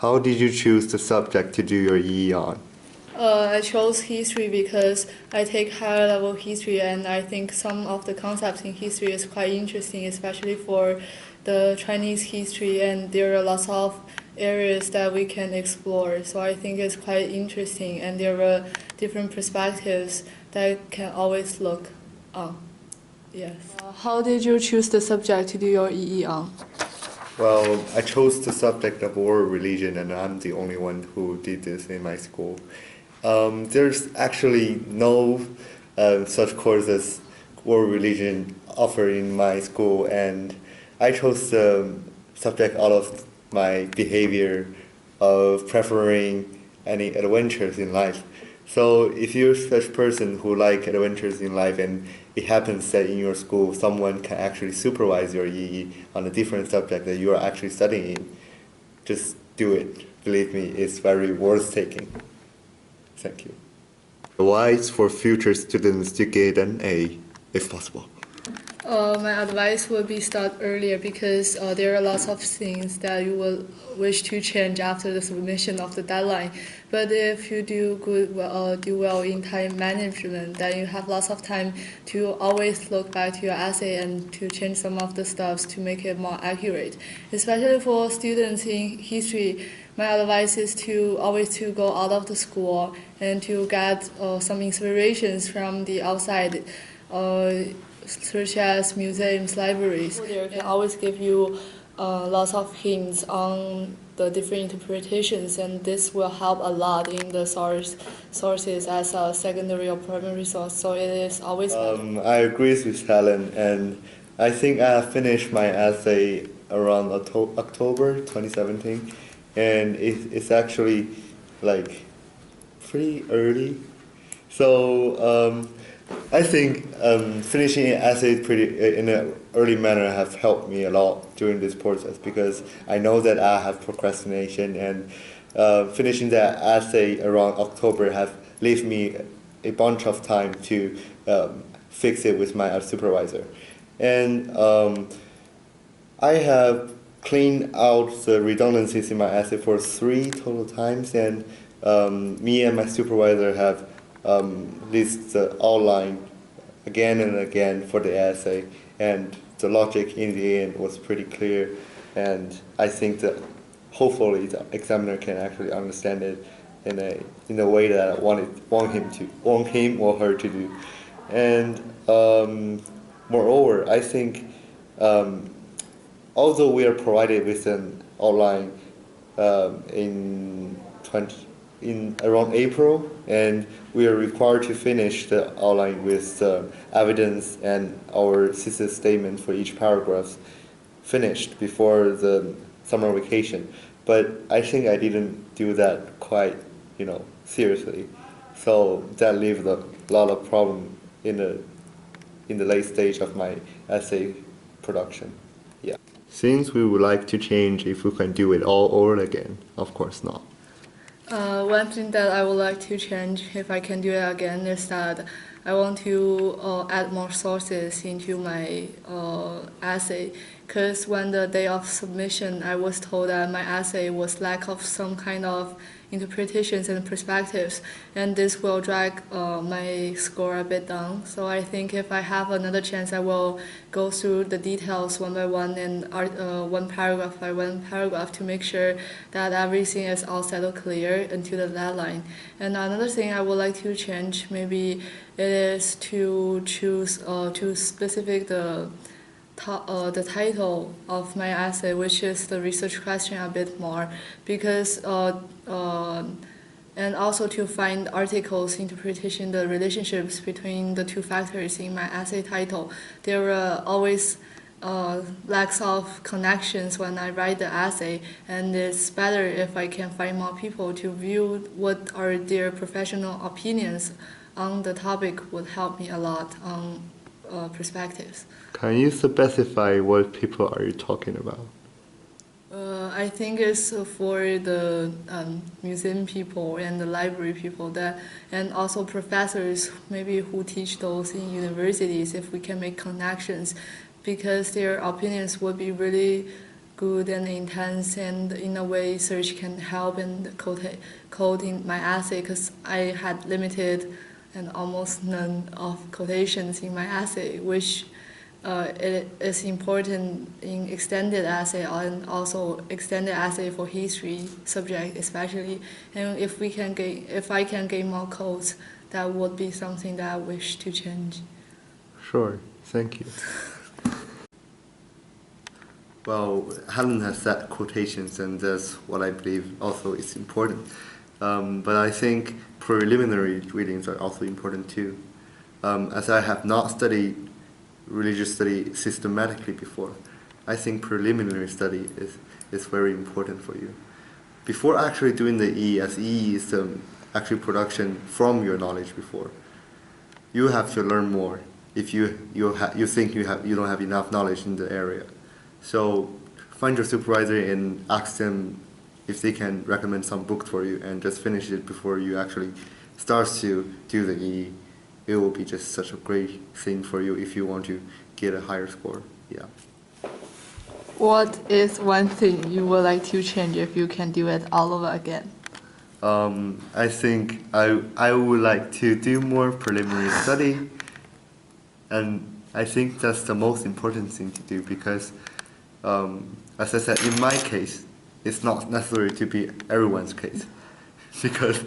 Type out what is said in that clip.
How did you choose the subject to do your EE on? I chose history because I take higher level history and I think some of the concepts in history is quite interesting, especially for the Chinese history, and there are lots of areas that we can explore. So I think it's quite interesting and there are different perspectives that can always look on. Yes. How did you choose the subject to do your EE on? Well, I chose the subject of world religion, and I'm the only one who did this in my school. There's actually no such course as world religion offered in my school, and I chose the subject out of my behavior of preferring any adventures in life. So if you're such person who like adventures in life and it happens that in your school someone can actually supervise your EE on a different subject that you are actually studying in, just do it. Believe me, it's very worth taking. Thank you. Advice for future students to get an A, if possible. My advice would be start earlier because there are lots of things that you will wish to change after the submission of the deadline. But if you do well in time management, then you have lots of time to always look back to your essay and to change some of the stuffs to make it more accurate. Especially for students in history, my advice is to always to go out of the school and to get some inspirations from the outside. Such as museums, libraries. They can always give you lots of hints on the different interpretations, and this will help a lot in the sources as a secondary or primary source. So it is always. I agree with Helen, and I think I have finished my essay around October 2017, and it's actually like pretty early. So I think finishing an essay in an early manner have helped me a lot during this process because I know that I have procrastination, and finishing that essay around October have left me a bunch of time to fix it with my supervisor. And I have cleaned out the redundancies in my essay for 3 total times, and me and my supervisor have list the outline again and again for the essay, and the logic in the end was pretty clear, and I think that hopefully the examiner can actually understand it in a way that I want him or her to do. And moreover, I think although we are provided with an outline in around April, and we are required to finish the outline with evidence and our thesis statement for each paragraph finished before the summer vacation. But I think I didn't do that quite, seriously. So that leaves a lot of problem in the late stage of my essay production. Yeah. Since we would like to change if we can do it all over again, of course not. One thing that I would like to change if I can do it again is that I want to add more sources into my essay, because when the day of submission I was told that my essay was lack of some kind of interpretations and perspectives, and this will drag my score a bit down. So I think if I have another chance, I will go through the details one by one and one paragraph by one paragraph to make sure that everything is all settled clear until the deadline. And another thing I would like to change maybe it is to choose to specific the title of my essay, which is the research question, a bit more, because and also to find articles interpretation the relationships between the two factors in my essay title. There are always lacks of connections when I write the essay, and it's better if I can find more people to view what are their professional opinions on the topic would help me a lot on perspectives. Can you specify what people are you talking about? I think it's for the museum people and the library people and also professors maybe who teach those in universities, if we can make connections, because their opinions would be really good and intense, and in a way search can help in coding my essay because I had limited and almost none of quotations in my essay, which it is important in extended essay and also extended essay for history subject especially. And if I can gain more quotes, that would be something that I wish to change. Sure, thank you. Well, Helen has said quotations, and that's what I believe also is important. But I think preliminary readings are also important too. As I have not studied religious study systematically before, I think preliminary study is very important for you. Before actually doing the E, as E is actually production from your knowledge before, you have to learn more if you think you don't have enough knowledge in the area. So find your supervisor and ask them if they can recommend some books for you, and just finish it before you actually start to do the E. It will be just such a great thing for you if you want to get a higher score. Yeah. What is one thing you would like to change if you can do it all over again? I think I would like to do more preliminary study, and I think that's the most important thing to do because, as I said, in my case, it's not necessary to be everyone's case because